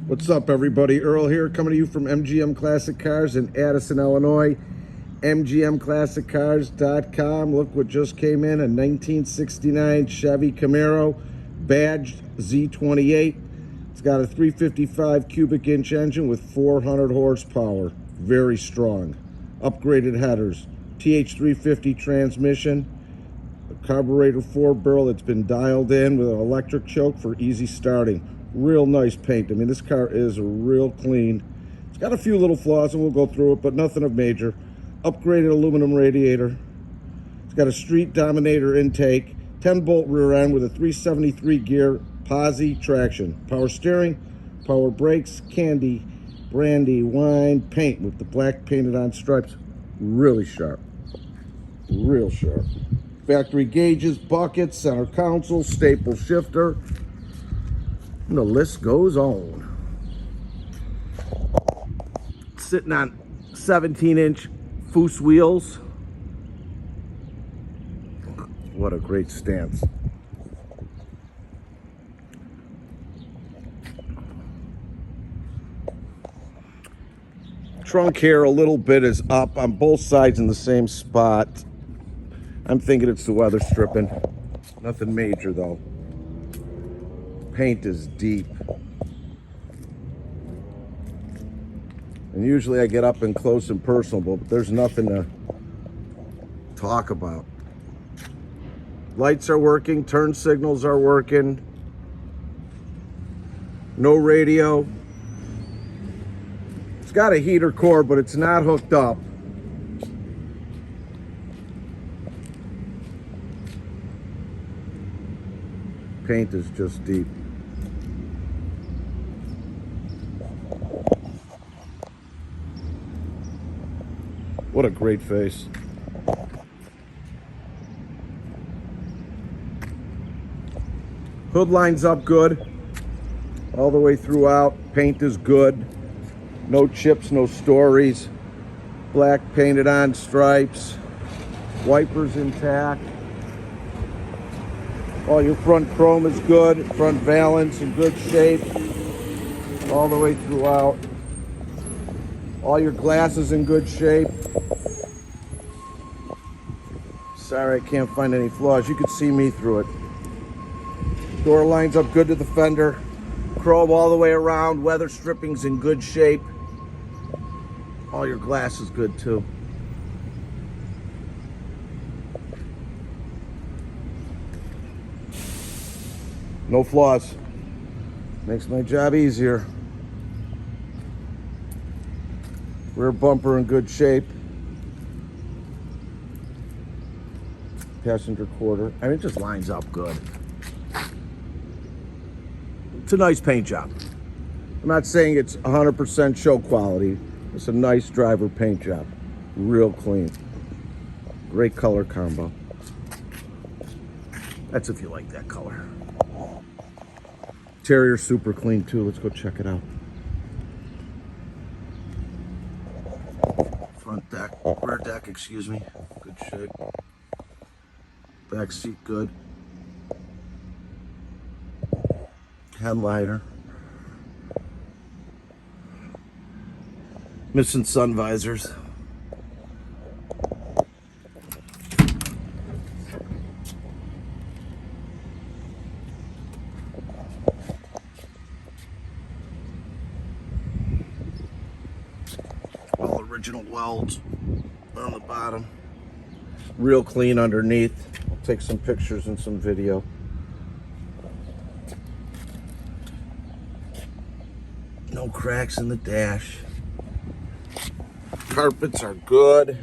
What's up, everybody? Earl here, coming to you from MGM Classic Cars in Addison, Illinois. MGMClassicCars.com. Look what just came in, a 1969 Chevy Camaro, badged Z28. It's got a 355 cubic inch engine with 400 horsepower. Very strong. Upgraded headers. TH350 transmission. A carburetor 4-barrel that's been dialed in with an electric choke for easy starting. Real nice paint. I mean, this car is real clean. It's got a few little flaws, and we'll go through it, but nothing of major. Upgraded aluminum radiator. It's got a street dominator intake, 10-bolt rear end with a 373 gear posi traction. Power steering, power brakes, candy, brandy, wine, paint with the black painted on stripes. Really sharp. Real sharp. Factory gauges, buckets, center console, staple shifter. And the list goes on. Sitting on 17-inch Foose wheels. What a great stance. Trunk here a little bit is up on both sides in the same spot. I'm thinking it's the weather stripping. Nothing major though. Paint is deep. And usually I get up and close and personal, but there's nothing to talk about. Lights are working, turn signals are working. No radio. It's got a heater core, but it's not hooked up. Paint is just deep. What a great face. Hood lines up good all the way throughout. Paint is good. No chips, no stories. Black painted on stripes. Wipers intact. All your front chrome is good. Front valance in good shape all the way throughout. All your glass is in good shape. Sorry, I can't find any flaws. You could see me through it. Door lines up good to the fender. Chrome all the way around. Weather stripping's in good shape. All your glass is good too. No flaws. Makes my job easier. Rear bumper in good shape. Passenger quarter. I mean, it just lines up good. It's a nice paint job. I'm not saying it's 100% show quality. It's a nice driver paint job. Real clean. Great color combo. That's if you like that color. Interior super clean too. Let's go check it out. Front deck, rear deck, excuse me. Good shape. Back seat good. Headliner. Missing sun visors. All original welds on the bottom. Real clean underneath. I'll take some pictures and some video. No cracks in the dash. Carpets are good.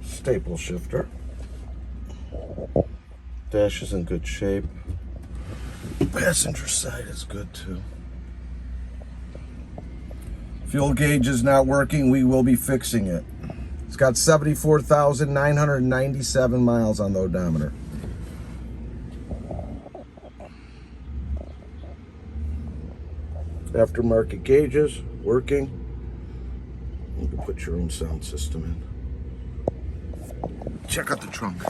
Staple shifter. Dash is in good shape. Passenger side is good too. Fuel gauge is not working. We will be fixing it. It's got 74,997 miles on the odometer. Aftermarket gauges, working. You can put your own sound system in. Check out the trunk.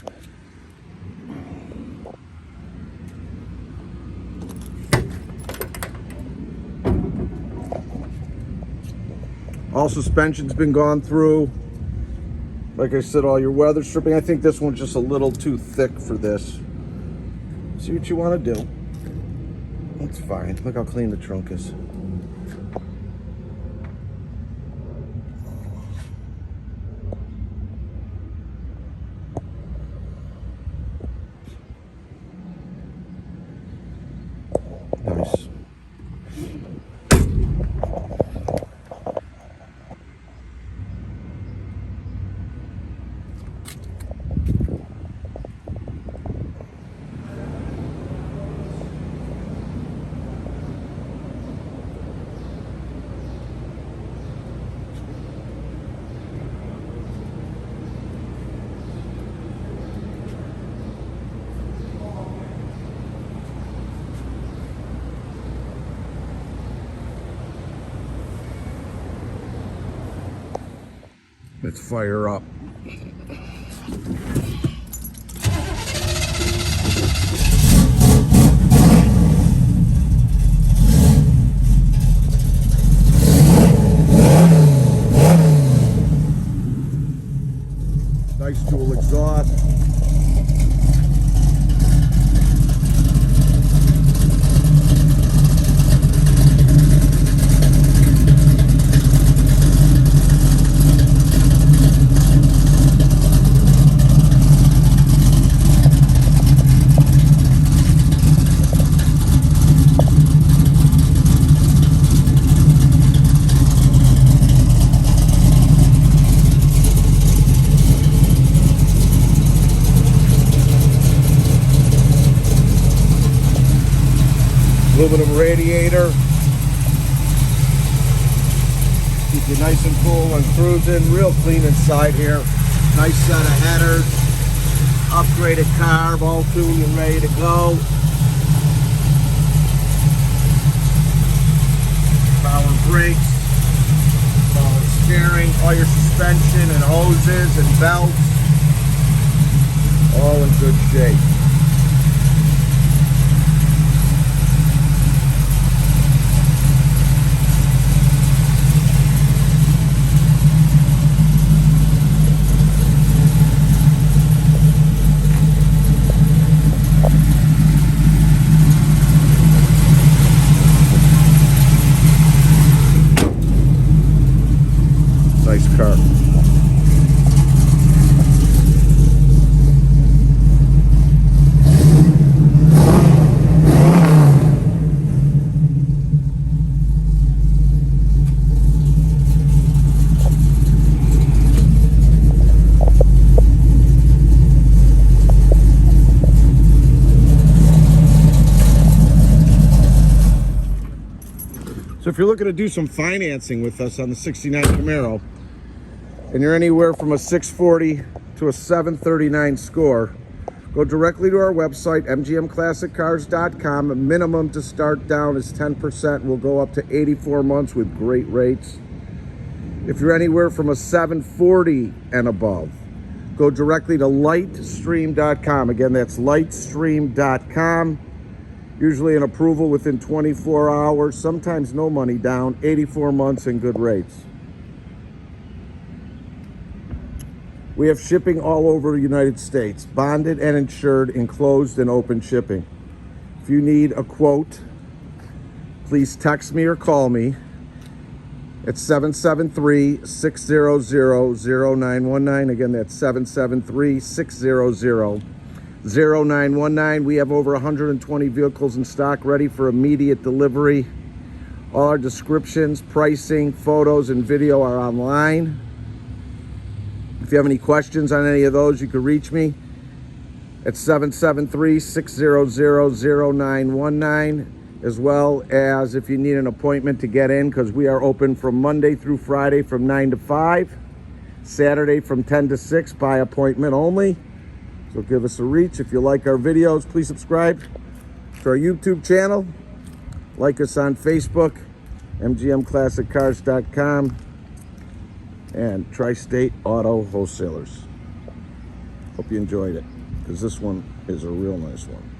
All suspension's been gone through. Like I said, all your weather stripping. I think this one's just a little too thick for this. See what you want to do. That's fine. Look how clean the trunk is. Nice. Let's fire up. Nice dual exhaust. Aluminum radiator. Keep you nice and cool when cruising. Real clean inside here. Nice set of headers. Upgraded carb, all tuned and ready to go. Power brakes. Power steering. All your suspension and hoses and belts. All in good shape. Nice car. So if you're looking to do some financing with us on the 69 Camaro, and you're anywhere from a 640 to a 739 score, go directly to our website, mgmclassiccars.com. A minimum to start down is 10%. We'll go up to 84 months with great rates. If you're anywhere from a 740 and above, go directly to lightstream.com. Again, that's lightstream.com. Usually an approval within 24 hours, sometimes no money down, 84 months and good rates. We have shipping all over the United States, bonded and insured, enclosed and open shipping. If you need a quote, please text me or call me at 773-600-0919. Again, that's 773-600-0919. We have over 120 vehicles in stock ready for immediate delivery. All our descriptions, pricing, photos, and video are online. If you have any questions on any of those, you can reach me at 773-600-0919, as well as if you need an appointment to get in, because we are open from Monday through Friday from 9 to 5, Saturday from 10 to 6 by appointment only. So give us a reach. If you like our videos, please subscribe to our YouTube channel. Like us on Facebook, mgmclassiccars.com. and Tri-State Auto Wholesalers. Hope you enjoyed it, because this one is a real nice one.